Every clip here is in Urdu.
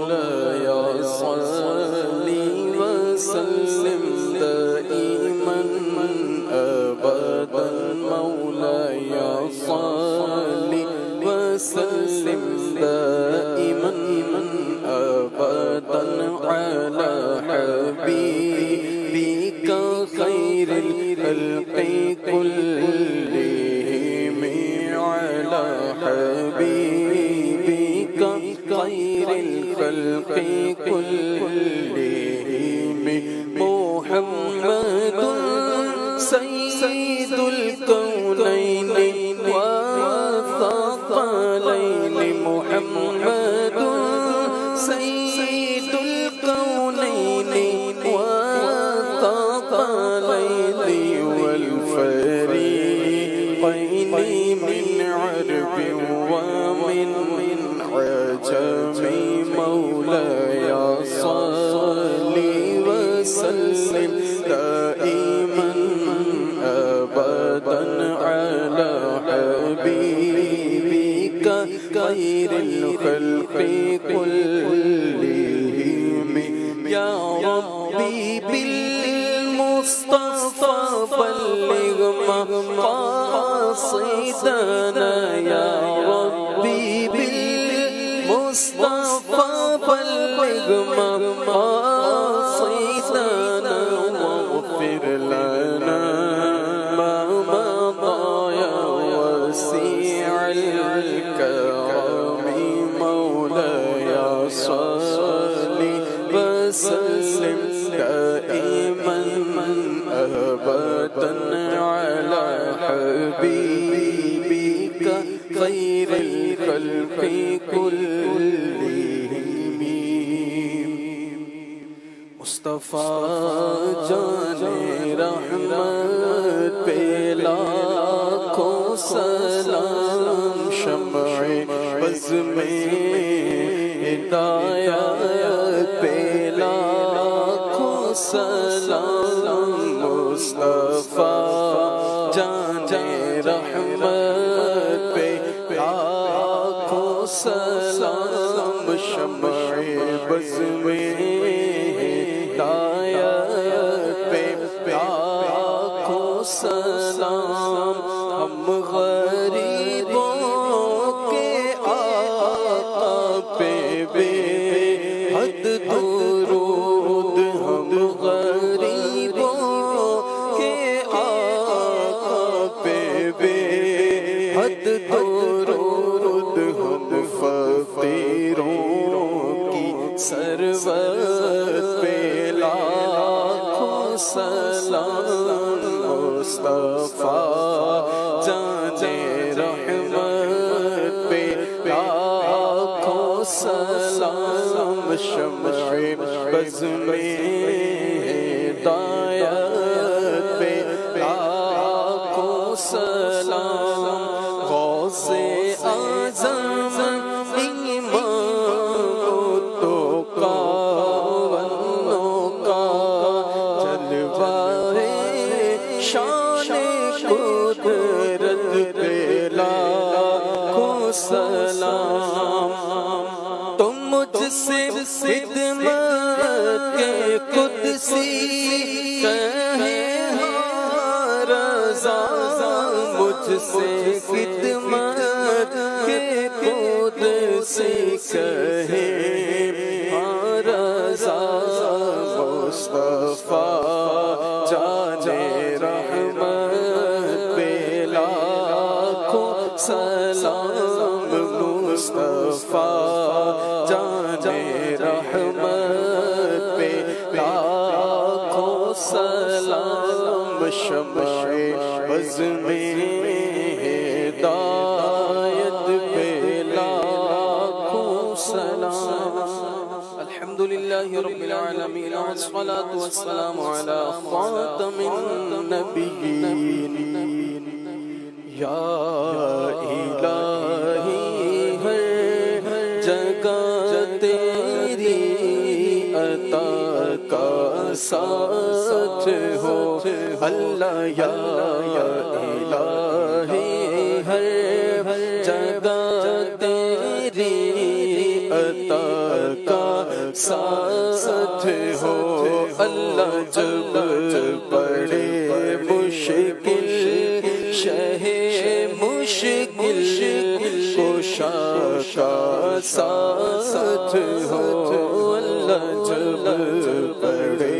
مولاي صل وسلم دائما أبدا مولاي صل وسلم دائما أبدا على حبيبك خير الخلق كلهم على حبيبك خير الخلق كلهم محمد سيد الكونين والثقلين محمد سيد الكونين والثقلين والفريقين من عرب ومن عجم مولاي صل وسلم دائما أبدا على حبيبك خير الخلق كلهم يا ربي بالمصطفى بلغ مقاصدنا يا ربي بالمصطفى بلغ مقاصدنا واغفر لنا ما مضى يا وسيع الكرم مولاي صل وسلم دائما أبدا على حبيبك خير الخلق كلهم مصطفیٰ جان رحمت پہ لاکھوں سلام شمع بز میں ہدایت پہ لاکھوں سلام مصطفیٰ جان رحمت پہ لاکھوں سلام شمع بز میں ہدایت پہ لاکھوں سلام ہم غریبوں کے آقا پہ بے حد درود ہم غریبوں کے آقا پہ بے حد درود ہم فقیروں کی سرورت پہ لاکھوں سلام مصطفیٰ جان رحمت پہ لاکھوں سلام شمع بز میں ہدایت پہ لاکھوں سلام غوث اعظم سلام تم مجھ سے خدمت کے قدسی کہے ہاں رضا مجھ سے خدمت کے قدسی کہے ہاں رضا مصطفیٰ جان رحمت پہ لاکھوں سلام مصطفیٰ جان رحمت پہ لاکھوں سلام شمع بز میں ہدایت پہ لاکھوں سلام الحمدللہ رب العالمین والصلاة والسلام علی خاتم النبیین یا الہی ہر جگہ تیری عطا کا ساتھ ہو اللہ یا الہی ہر جگہ تیری عطا کا ساتھ ہو اللہ جب پڑے مشکل شہ مشکل کشا کا ساتھ ہو اللہ جب پڑے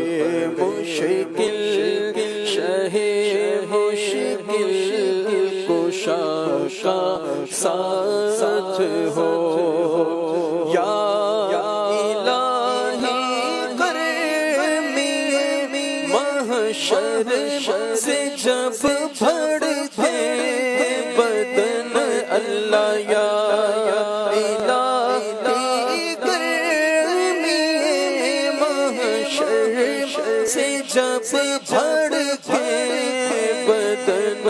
مشکل شہ مشکل کشا کا ساتھ ہو یا الہی کرمی محشر سے جب بھڑکے بدن اللہ یا الہی کرمی محشر سے جب بھڑکے بدن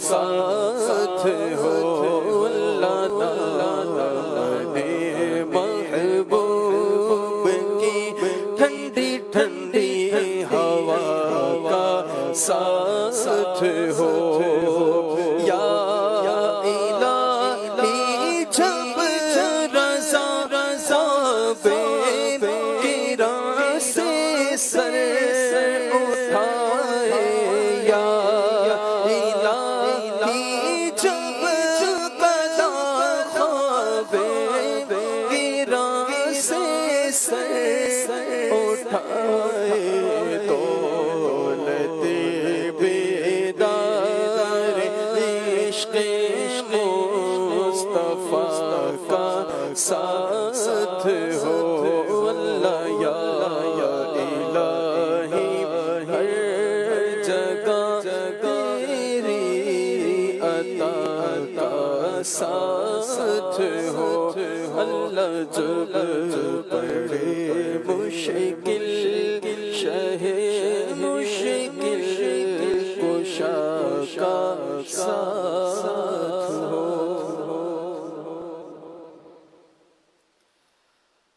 ساتھ ہو اللہ محبوب کی ٹھنڈی ٹھنڈی ہوا کا ساتھ ہو یا الہی جب رضا بے گراں سے سر اٹھائے یا دولتے بیدار عشق مصطفیٰ کا ساتھ ہو اللہ یا الہی ہر جگہ تیری عطا کا ساتھ ہو اللہ جب پڑے مشکل شہ مشکل کشا کا ساتھ ہو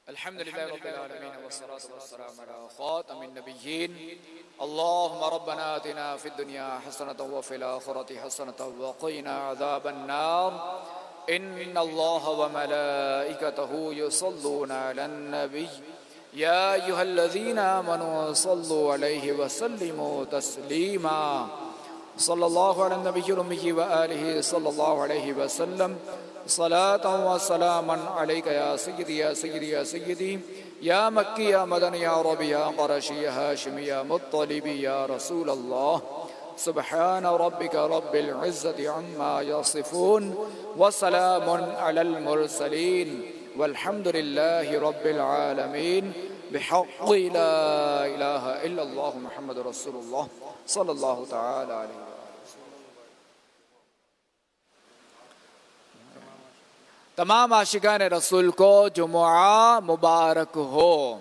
الحمدللہ رب العالمین والصلاة والسلام علی خاتم النبیین اللہم ربنا آتنا فی الدنیا حسنة وفی الآخرة حسنة وقنا عذاب النار ان اللہ وملائکتہ یصلون علی النبی یا ایہا الذین آمنوا صلوا علیہ وسلموا تسلیما صلی اللہ علی النبی الأمی وآلہ صلی اللہ علیہ وسلم صلاة و سلاما علیک یا سیدی یا سیدی یا سیدی یا مکی یا مدنی یا ربی یا قرشی یا ہاشمی یا مطلبی یا رسول اللہ سبحان ربک رب العزت عما یصفون وسلام علی المرسلین والحمد للہ رب العالمین بحق لا الہ الا اللہ محمد رسول اللہ صلی اللہ تعالی علیہ وسلم. تمام عاشقان رسول کو جمعہ مبارک ہو.